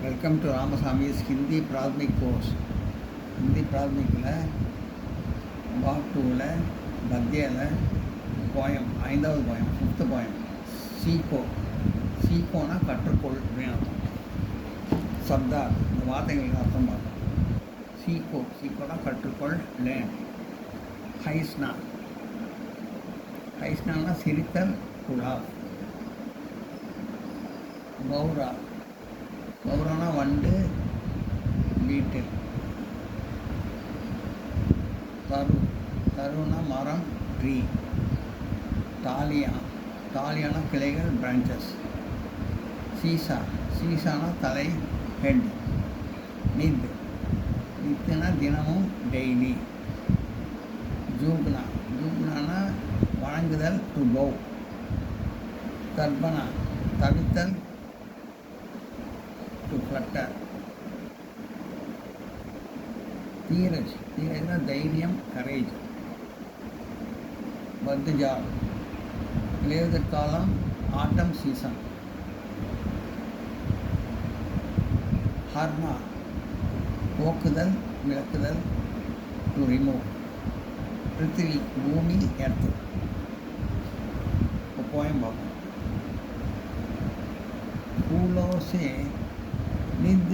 Welcome to Ramasamy's Hindi Prathmik course. Hindi பிராத்மிக்கில் part 2ல் பத்தியில் போயம் 5வது போயம் 5th போயம் சீக்கோ. சீக்கோனா கற்றுக்கொள் அப்படின்னு அர்த்தம். சப்தா இந்த வார்த்தைகளுக்கு அர்த்தம் பார்த்தோம். சீக்கோ சீக்கோனா கற்றுக்கொள். லேன். ஹைஸ்னா ஹைஸ்னானா சிரித்தல் குழா. பௌரா பௌரானா வண்டு வீட்டில். தரு தருனா மரம் ட்ரீ. தாலியானா கிளைகள் பிரான்ச்சஸ். சீசா சீசானா தலை ஹெட். நித்துனா தினமும் டெய்லி. ஜூக்னானா வணங்குதல் டு பௌ. தர்பனா தவித்தல் டு ஃப்ளட்டர். தீரஜ்னா தைரியம் கரேஜ். பத்துஜால் இலையுதிர் காலம் ஆட்டம் சீசன். ஹர்னா போக்குதல் விளக்குதல் டு ரிமூவ். பிருத்திவி பூமி எர்த்து. இப்போ போயம் பார்ப்போம். फूलों से निध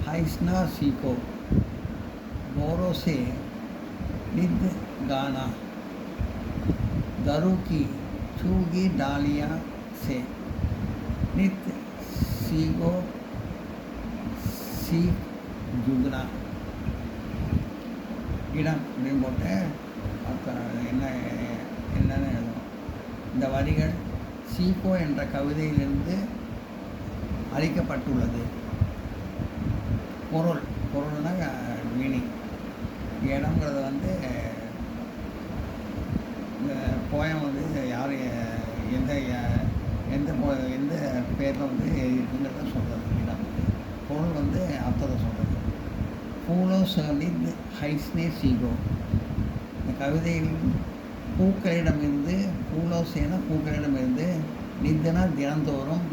हंसना सीखो, बोरों से निध गाना. दरू की चूगी डालियाँ से नित सीखो सीख जुगना. இடம் அப்படின்னு போட்டு என்னன்னு எழுதணும். இந்த வரிகள் சீக்கோ என்ற கவிதையிலிருந்து அளிக்கப்பட்டுள்ளது. பொருள்னா மீனிங். இடங்கிறது இந்த போயம் யார் எந்த எந்த பேரில் இருக்குங்கிறத சொல்கிறது. இடம் பொருள் அர்த்தத்தை சொல்கிறது. பூலோ சலித் ஹைஸ்னே சீகோ. இந்த கவிதையில் பூக்களிடமிருந்து பூலோசேனா பூக்களிடமிருந்து நித்தனா தினந்தோறும்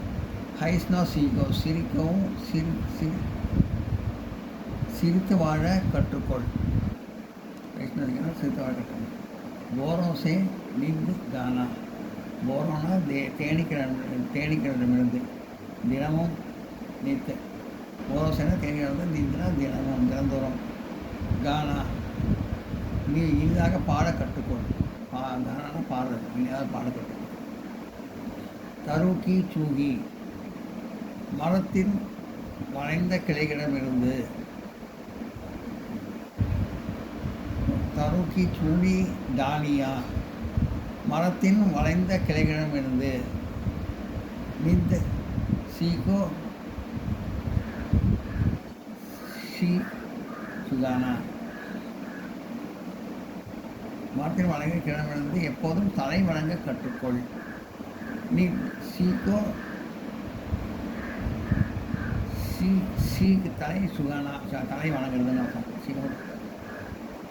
ஹைஸ்னா சீகோ சிரிக்கவும் சிரித்து வாழ கற்றுக்கொள். ஹைஸ்னா சிரித்து வாழ கற்றுக்கொள். போரோசே நித் கானா. போரோனா தேனீக்களிடமிருந்து தினமும் நித்து. போரோசேனா தேனீக்களிடமிருந்து நித்னா தினமும் தினந்தோறும். கானா நீ இனிதாக பாட கற்றுக்கொள். கானானா பாடுறது. இனிதாக பாட கற்றுக்கொள். தருக்கி சூகி மரத்தின் வளைந்த கிளைகளிடமிருந்து. தருக்கி சூடி டாலியா மரத்தின் வளைந்த கிளைகளிடமிருந்து. நித் சீகோ ஷீ சுகானா மரத்தின் வளைந்த கிளைகளிடமிருந்து எப்போதும் தலை வணங்க கற்றுக்கொள். நித் சீகோ சீக்கு தலை சுகானா தலை வணங்குறதுன்னு அர்த்தம். சீக்கிரம்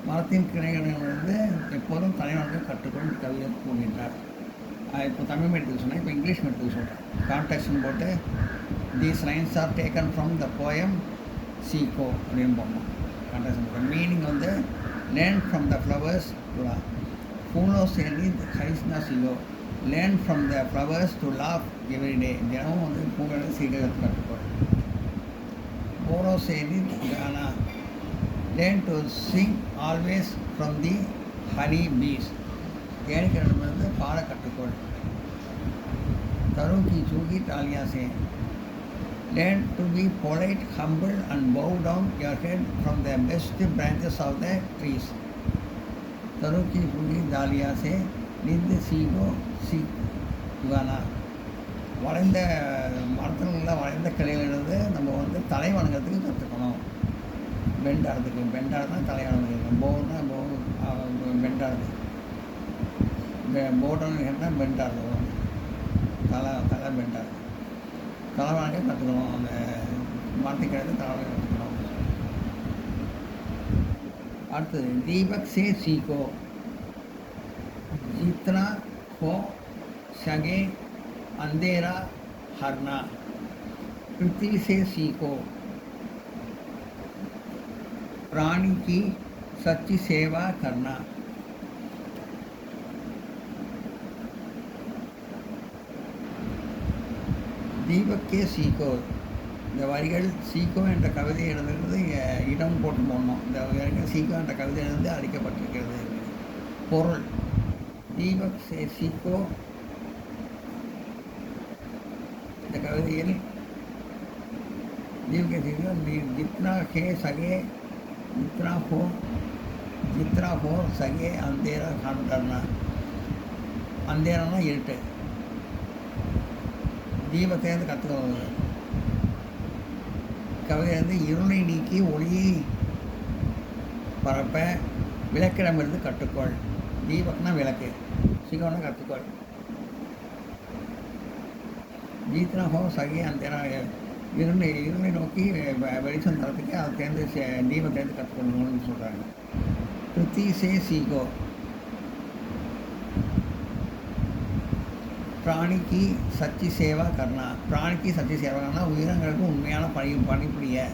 மரத்தின் கிளைகளிலிருந்து எப்போதும் தலை வணங்க கற்றுக்கொள் கவிதை கூறுகின்றார். இப்போ தமிழ் மெட்டுக்கு சொன்னேன், இப்போ இங்கிலீஷ் மெட்டுக்கு சொல்கிறேன். கான்டெக்ட்னு போட்டு these lines are taken from the poem Seekho அப்படின்னு போடணும். கான்டெக்ட் போட்டேன். Meaning learn from the flowers to laugh. ஃபூலோ சேலி ஹைஸ்னா சீகோ. Learn from the flowers to laugh everyday. தினமும் பூக்களை சீக்கிரம் கற்றுக்கொள். போரோ சேலி கானா. Learn to sing always from the honey bees. தேனீக்களிடமிருந்து பாட கற்றுக்கொள். தருக்கி சூகி டாலியா சே. Learn to be polite humble and bow down your head from the best branches of the trees. தருக்கி சூகி டாலியா சே நித் சீகோ சீக் யுகானா. வளைந்த மரத்தில் வளைந்த கிளைகளிலிருந்து நம்ம தலை வணங்கிறதுக்கு கற்றுக்கணும். பெண்டாடுறதுனா தலை வணங்குறது. போர்னா பெண்டாடுறது. போர்டுன்னு கேட்டால் பெண்டாடுறது. தலை பெண்டாடுறது. தலை வணங்க கற்றுக்கணும். அந்த மரத்துக்கு கிழக்கு தலை வணங்க கற்றுக்கணும். அடுத்தது தீபக் சே சீக்கோ. जितना हो सके अंधेरा हरना. पृथ्वी से सीखो, प्राणी की सच्ची सेवा करना। தீபக் கே சீக்கோ, இந்த வரிகள் சீக்கோ என்ற கவிதை எழுதுகிறது இடம் போட்டு போடணும். இந்த வரிகள் சீக்கோ என்ற கவிதை எழுந்து அளிக்கப்பட்டிருக்கிறது. பொருள் தீபக் சே சீக்கோ, இந்த கவிதையில் दीप के सीखो जितना खे सके जितना हो सके अंधेरा काम करना. अंधेराना இருட்டு, தீபத்திலேருந்து கற்றுக்கணும். கவிதையிலேருந்து இருளை நீக்கி ஒளியை பரப்ப விளக்கிடமிருந்து கற்றுக்கொள். தீபக்னா விளக்கு, சிகோனா கற்றுக்கொள். ஜீத்னா ஹோ சகே அந்தேரா, இருளை நோக்கி வெளிச்சம் தரத்துக்கு அதை தேர்ந்து தீபத்தேர்ந்து கற்றுக்கொள்ளணும்னு சொல்கிறாங்க. பிருத்தி சே சீகோ, பிராணிக்கு சச்சி சேவா கர்ணா. பிராணிக்கு சச்சி சேவா கர்ணா, உயிரினங்களுக்கு உண்மையான பணிபுரிய.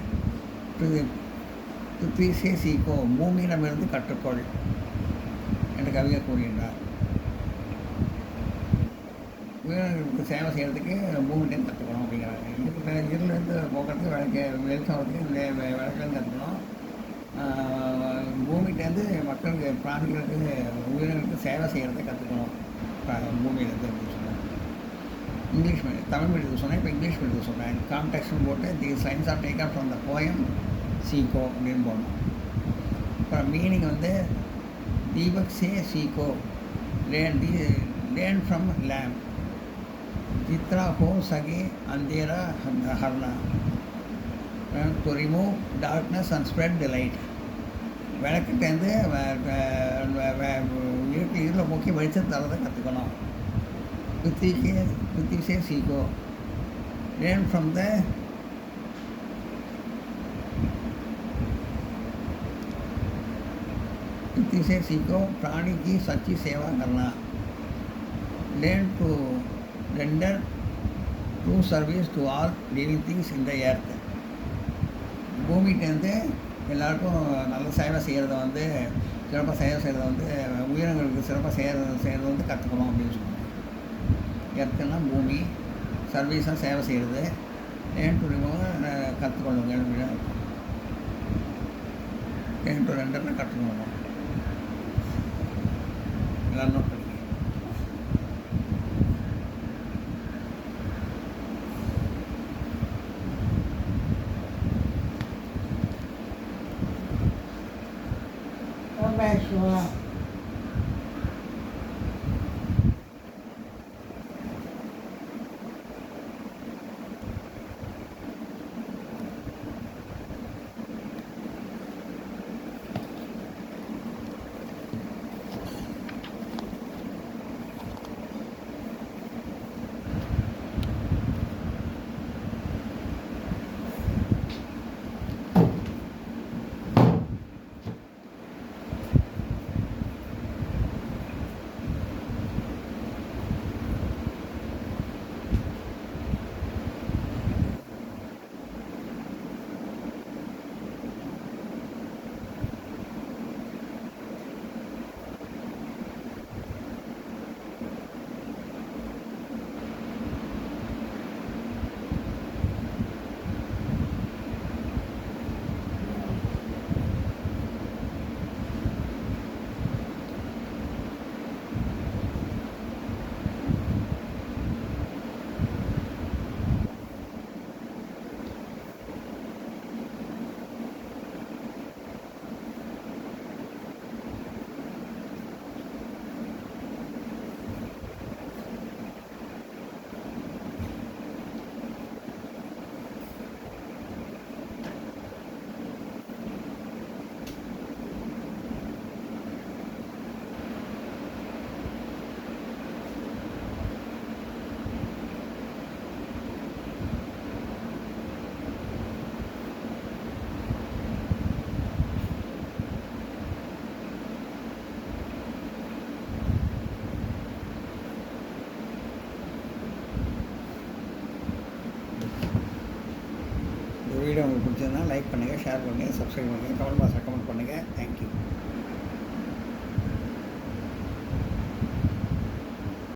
பிருத்தி சே சீகோ, பூமியிடமிருந்து கற்றுக்கொள் என்று கவிஞர் கூறுகின்றார். உயிரினங்களுக்கு சேவை செய்கிறதுக்கு பூமியிலேருந்து கற்றுக்கணும் அப்படிங்கிறாங்க. இருளிலேருந்து போக்குறதுக்கு வெளிச்சம் வரதுக்கு இந்த விளக்குலேருந்து கற்றுக்கணும். பூமியிலேருந்து மக்களுக்கு பிராணிகளுக்கு உயிரினங்களுக்கு சேவை செய்கிறத கற்றுக்கணும் பூமியிலேருந்து அப்படின்னு சொன்னாங்க. இங்கிலீஷ் தமிழ் மீடியத்துக்கு சொன்னேன், இப்போ இங்கிலீஷ் மீடியத்துக்கு சொன்னேன். கான்டெக்ட்னு போட்டு the science of take off from the poem Seekho அப்படின்னு போடணும். அப்புறம் மீனிங் வந்து தீபக் சே சீக்கோ, லேர்ன் ஃப்ரம் லேம்ப், जितना हो सके अंधेरा हरना, to remove darkness and spread the light. விளக்கிட்டேருந்து இருளில் போக்கி வெளிச்சம் தரதை கற்றுக்கணும். பிருத்தி சே சீக்கோ, லேர்ன் ஃப்ரம் த பிருத்தி சே சீக்கோ, प्राणी की सच्ची सेवा करना, learn to render true service to all living things in the earth. பூமிகிட்டேருந்து எல்லாருக்கும் நல்ல சேவை செய்கிறத வந்து சிறப்பாக சேவை செய்கிறத வந்து உயிரினங்களுக்கு சிறப்பாக செய்கிறது வந்து கற்றுக்கணும் அப்படின்னு சொல்லுவாங்க. எர்த்துன்னா பூமி, சர்வீஸாக சேவை செய்கிறது, லேர்ன் டு கற்றுக்கொள்ளுங்க. லேர்ன் டு ரெண்டர்னா கற்றுக்கணும். எல்லாம் நோட் பண்ணி Sure. வீடியோ உங்களுக்கு பிடிச்சதுன்னா லைக் பண்ணுங்கள், ஷேர் பண்ணுங்கள், சப்ஸ்கிரைப் பண்ணுங்கள், கமெண்ட் பாக்ஸில் கமெண்ட் பண்ணுங்கள். தேங்க்யூ.